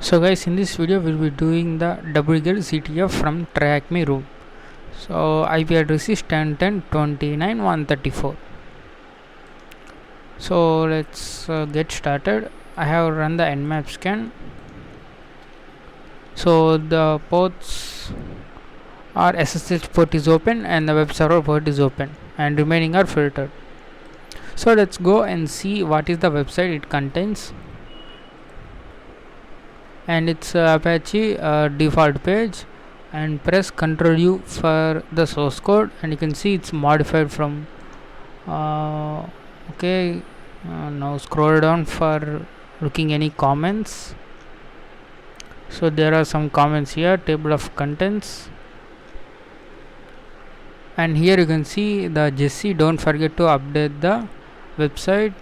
So guys, in this video we'll be doing the duplicate CTF from TrackMe root. So IP address is 10.10.29.134. So let's get started. I have run the nmap scan. So the ports are SSH port is open and the web server port is open and remaining are filtered. So let's go and see what is the website it contains. And it's Apache default page, and press Ctrl U for the source code, and you can see it's modified from okay. Now scroll down for looking any comments. So there are some comments here, table of contents, and here you can see the Jesse. Don't forget to update the website.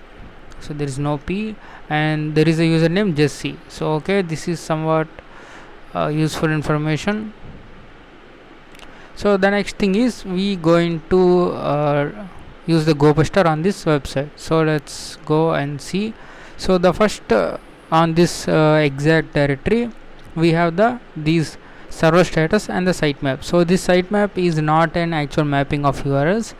So there is no P, and there is a username Jesse. So okay, this is somewhat useful information. So the next thing is we going to use the GoBuster on this website. So let's go and see. So the first on this exact directory we have these server status and the sitemap. So this sitemap is not an actual mapping of URLs.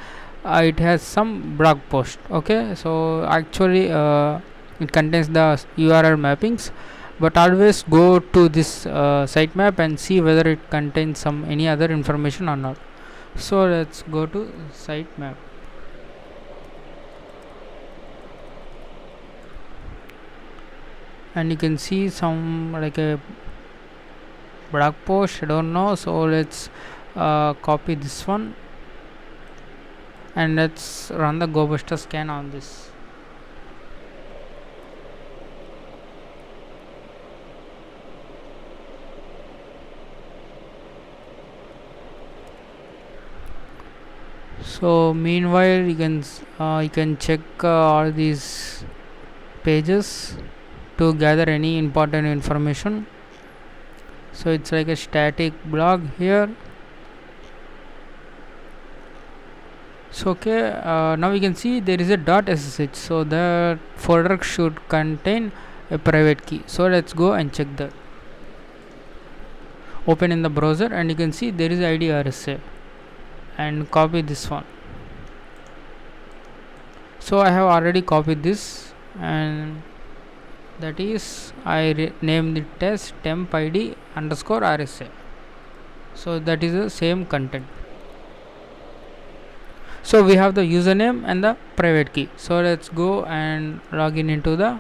It has some blog post. Okay, so actually it contains the URL mappings, but always go to this sitemap and see whether it contains some any other information or not. So let's go to sitemap. And you can see some like a blog post, I don't know. So let's copy this one and let's run the GoBuster scan on this. So meanwhile you can check all these pages to gather any important information. So it's like a static blog here. So okay, now we can see there is a .ssh. So that folder should contain a private key. So let's go and check that. Open in the browser and you can see there is ID RSA, and copy this one. So I have already copied this, and that is I named it as temp ID underscore RSA. So that is the same content. So we have the username and the private key. So let's go and log in into the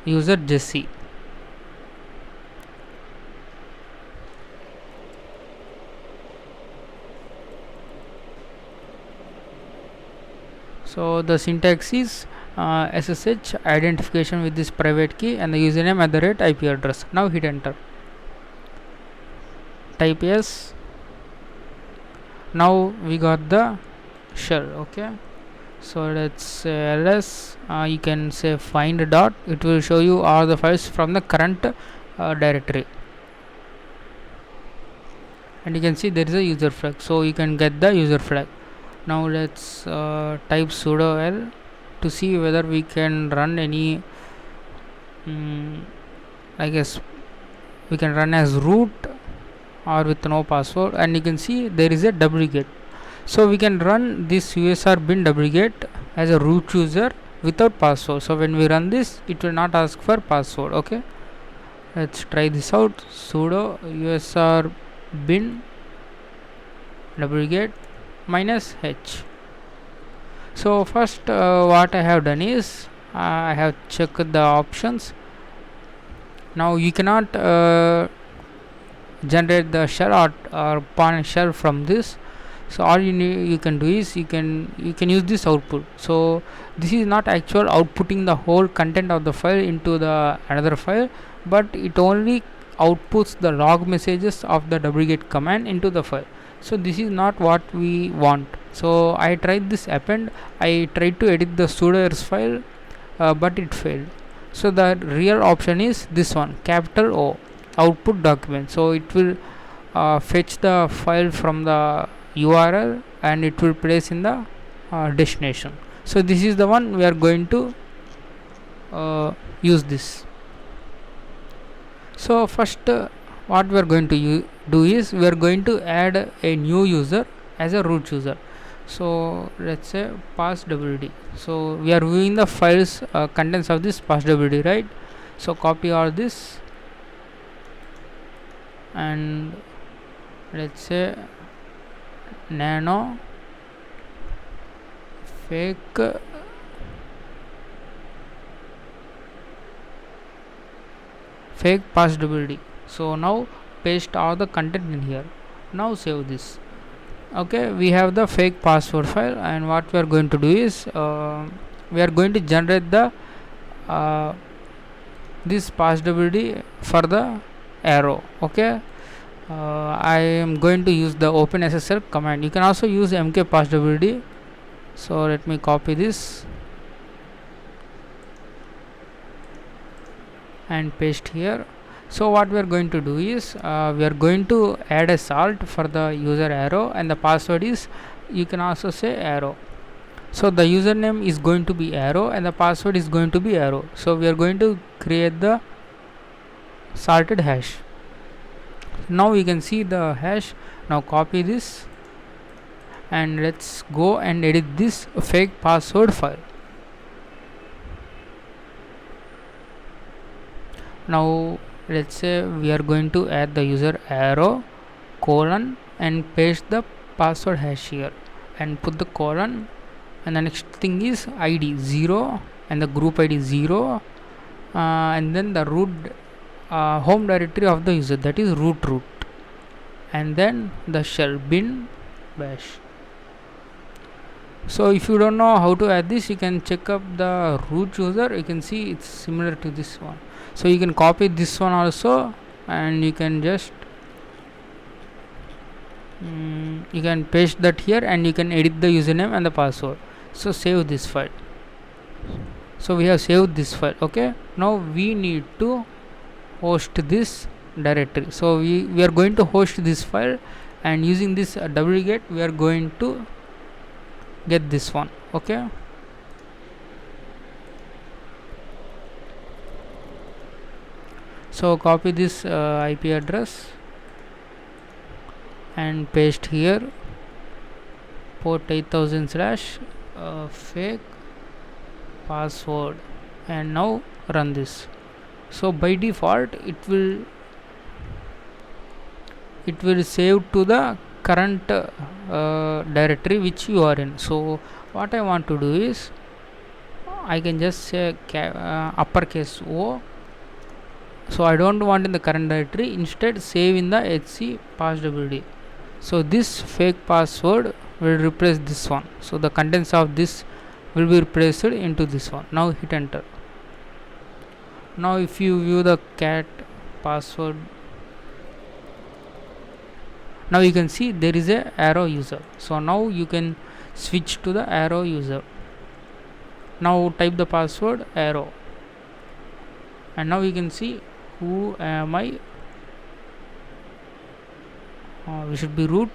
user Jesse. So the syntax is SSH identification with this private key and the username at the rate IP address. Now hit enter. Type yes. Now we got the shell. Okay, so let's say ls. You can say find dot. It will show you all the files from the current directory, and you can see there is a user flag. So you can get the user flag. Now let's type sudo l to see whether we can run any I guess we can run as root or with no password, and you can see there is a duplicate. So we can run this usr bin duplicate as a root user without password. So when we run this, it will not ask for password. Okay, let's try this out. Sudo usr bin duplicate -h. So first what I have done is I have checked the options. Now you cannot generate the shell or pawn shell from this. So all you can do is you can use this output. So this is not actual outputting the whole content of the file into the another file, but it only outputs the log messages of the duplicate command into the file. So this is not what we want. So I tried this append. I tried to edit the sudoers file, but it failed. So the real option is this one, capital O, output document. So it will fetch the file from the URL and it will place in the destination. So this is the one we are going to use this. So first what we are going to do is we are going to add a new user as a root user. So let's say passwd. So we are viewing the files contents of this passwd, right? So copy all this and let's say nano fake passwd. So now paste all the content in here. Now save this. Okay, we have the fake password file, and what we are going to do is we are going to generate the this passwd for the arrow. Okay, I am going to use the openssl command. You can also use mk passwd. So let me copy this and paste here. So what we are going to do is we are going to add a salt for the user arrow, and the password is, you can also say, arrow. So the username is going to be arrow and the password is going to be arrow. So we are going to create the salted hash. Now you can see the hash. Now copy this and let's go and edit this fake password file. Now let's say we are going to add the user arrow colon and paste the password hash here and put the colon, and the next thing is id 0 and the group id 0 and then the root home directory of the user, that is root, and then the shell bin bash. So if you don't know how to add this, you can check up the root user. You can see it's similar to this one. So you can copy this one also, and you can just you can paste that here, and you can edit the username and the password. So save this file. So we have saved this file. Okay, now we need to host this directory. So we are going to host this file, and using this wget we are going to get this one. Okay, so copy this IP address and paste here, port 8000 / fake password, and now run this. So by default it will save to the current directory which you are in. So what I want to do is I can just say uppercase O. So I don't want in the current directory, instead save in the hc passwd. So this fake password will replace this one. So the contents of this will be replaced into this one. Now hit enter. Now if you view the cat password, now you can see there is a arrow user. So now you can switch to the arrow user. Now type the password arrow, and now you can see who am I. We should be root.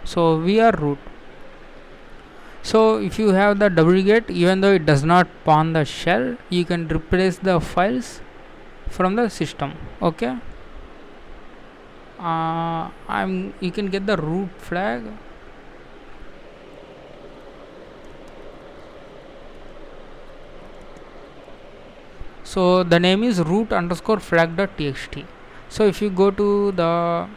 So we are root. So if you have the wget, even though it does not spawn the shell, you can replace the files from the system. Okay, you can get the root flag. So the name is root_flag.txt. So if you go to the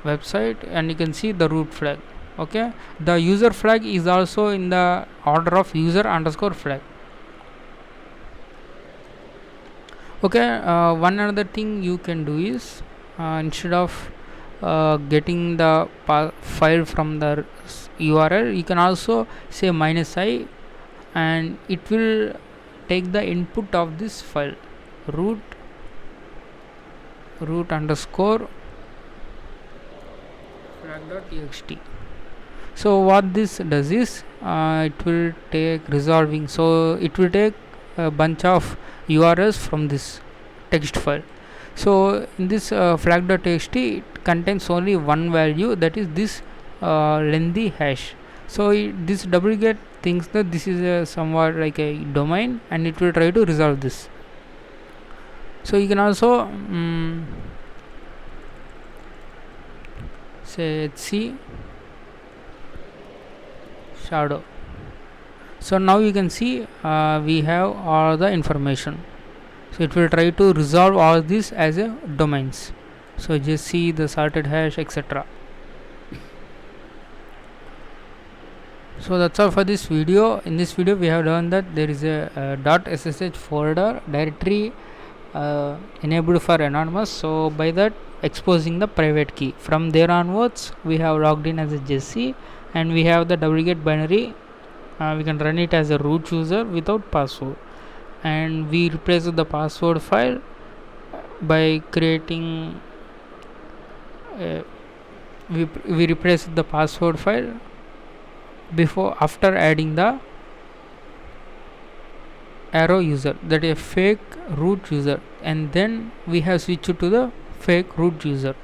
website, and you can see the root flag. Okay, the user flag is also in the order of user_flag. Okay, one another thing you can do is instead of getting the file from the URL, you can also say -i, and it will take the input of this file, root underscore flag.txt. So what this does is it will take resolving. So it will take a bunch of URLs from this text file. So in this flag.txt, it contains only one value, that is this lengthy hash. So this wget thinks that this is somewhat like a domain, and it will try to resolve this. So you can also say HC shadow. So now you can see we have all the information. So it will try to resolve all this as a domains. So just see the sorted hash, etc. So that's all for this video. In this video we have learned that there is a .ssh folder directory enabled for anonymous. So by that, exposing the private key. From there onwards we have logged in as a Jesse, and we have the wget binary. We can run it as a root user without password, and we replace the password file by creating we replace the password file after adding the arrow user, that is a fake root user, and then we have switched to the fake root user.